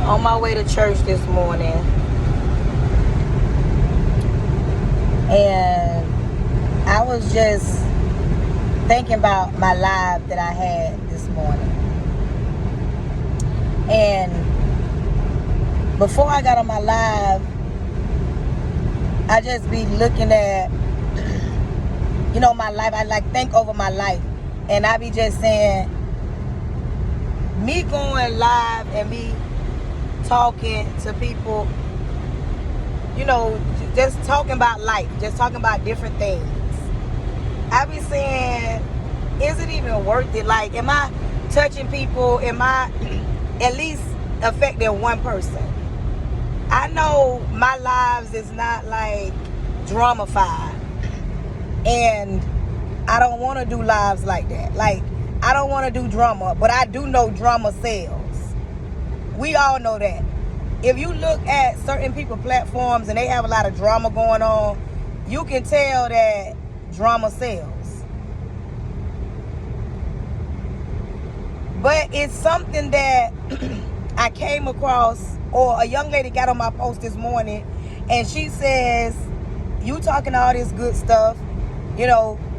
On my way to church this morning, and I was just thinking about my live that I had this morning. And before I got on my live, I just be looking at, my life. I think over my life, and I be just saying, me going live and me talking to people, just talking about life, just talking about different things. I be saying, is it even worth it? Like, am I touching people? Am I at least affecting one person? I know my lives is not like drama-fied, and I don't want to do lives like that. Like, I don't want to do drama, but I do know drama sells. We all know that. If you look at certain people's platforms and they have a lot of drama going on, you can tell that drama sells. But it's something that I came across, or a young lady got on my post this morning, and she says, you talking all this good stuff,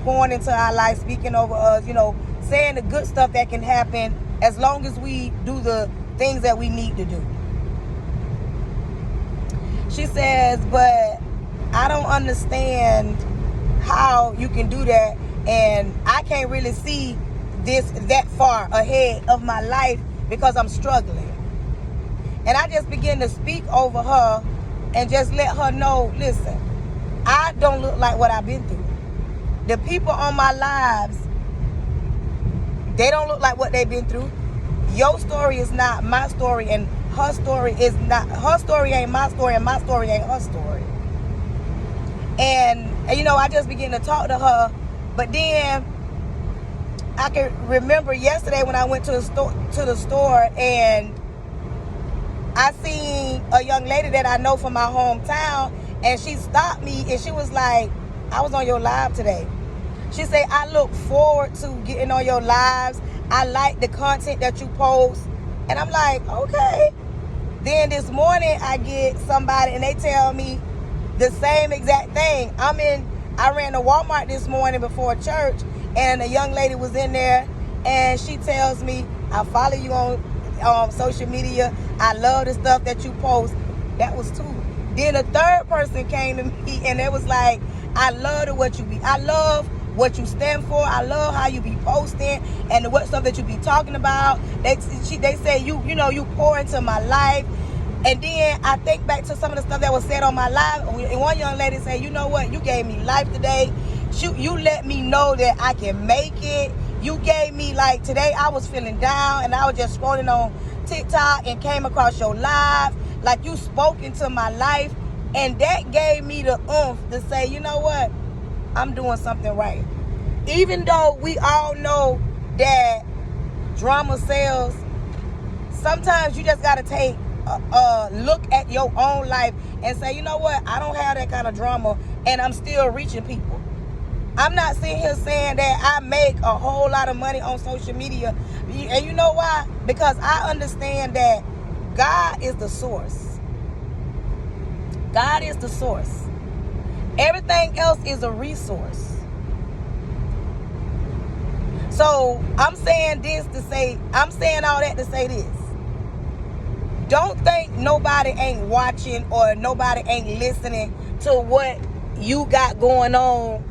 pouring into our life, speaking over us, saying the good stuff that can happen as long as we do the things that we need to do. She says, but I don't understand how you can do that, and I can't really see that far ahead of my life because I'm struggling. And I just began to speak over her and just let her know, listen, I don't look like what I've been through. The people on my lives, they don't look like what they've been through. Your story is not my story, and her story is not, her story ain't my story, and my story ain't her story. And I just began to talk to her, but then I can remember yesterday when I went to the store and I seen a young lady that I know from my hometown, and she stopped me and she was like, I was on your live today. She said, I look forward to getting on your lives. I like the content that you post. And I'm like, okay. Then this morning I get somebody and they tell me the same exact thing. I ran to Walmart this morning before church, and a young lady was in there, and she tells me, I follow you on social media. I love the stuff that you post. That was two. Then a third person came to me and it was like, I love what you stand for. I love how you be posting and what stuff that you be talking about. They say you pour into my life. And then I think back to some of the stuff that was said on my live, and one young lady said, you know what, you gave me life today. You let me know that I can make it. You gave me, like, today I was feeling down and I was just scrolling on TikTok and came across your live. Like, you spoke into my life, and that gave me the oomph to say, you know what, I'm doing something right. Even though we all know that drama sells, sometimes you just got to take a look at your own life and say, you know what, I don't have that kind of drama, and I'm still reaching people. I'm not sitting here saying that I make a whole lot of money on social media. And you know why? Because I understand that God is the source. God is the source. Everything else is a resource. So I'm saying all that to say this. Don't think nobody ain't watching or nobody ain't listening to what you got going on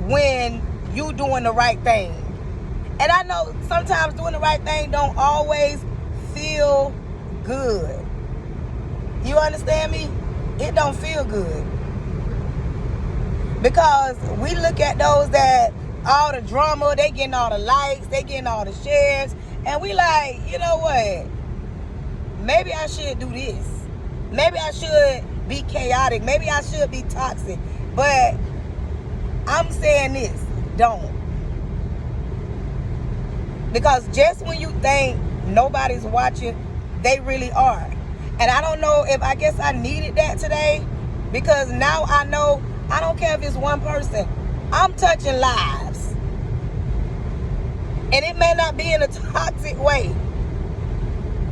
when you doing the right thing. And I know sometimes doing the right thing don't always feel good. You understand me? It don't feel good. Because we look at those that all the drama, they getting all the likes, they getting all the shares, and we like, you know what? Maybe I should do this. Maybe I should be chaotic. Maybe I should be toxic. But I'm saying this, don't. Because just when you think nobody's watching, they really are. And I don't know I guess I needed that today, because now I know I don't care if it's one person. I'm touching lives. And it may not be in a toxic way.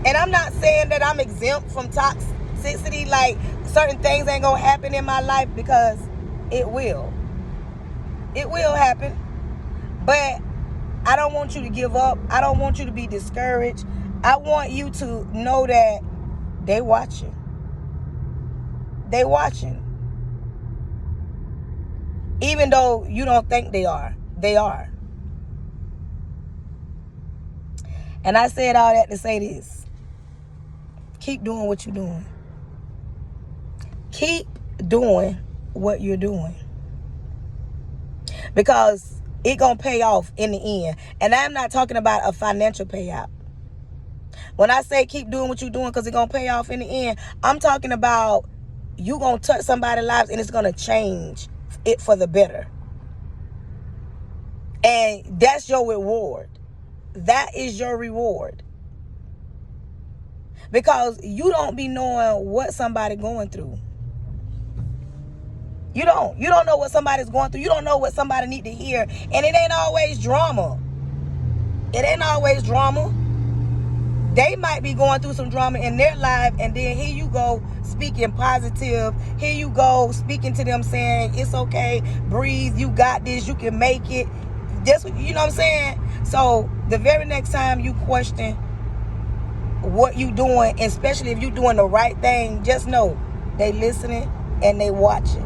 And I'm not saying that I'm exempt from toxicity, like certain things ain't gonna happen in my life, because it will. It will happen. But I don't want you to give up. I don't want you to be discouraged. I want you to know that they watching. They watching. Even though you don't think they are. They are. And I said all that to say this. Keep doing what you're doing. Keep doing what you're doing. Because it's going to pay off in the end. And I'm not talking about a financial payout. When I say keep doing what you're doing because it's going to pay off in the end, I'm talking about you going to touch somebody's lives and it's going to change it for the better. And that's your reward. That is your reward. Because you don't be knowing what somebody going through. You don't know what somebody's going through. You don't know what somebody need to hear. And it ain't always drama. It ain't always drama. They might be going through some drama in their life, and then here you go speaking positive. Here you go speaking to them saying, it's okay, breathe, you got this, you can make it. Just, you know what I'm saying? So the very next time you question what you doing, especially if you doing the right thing, just know they listening and they watching.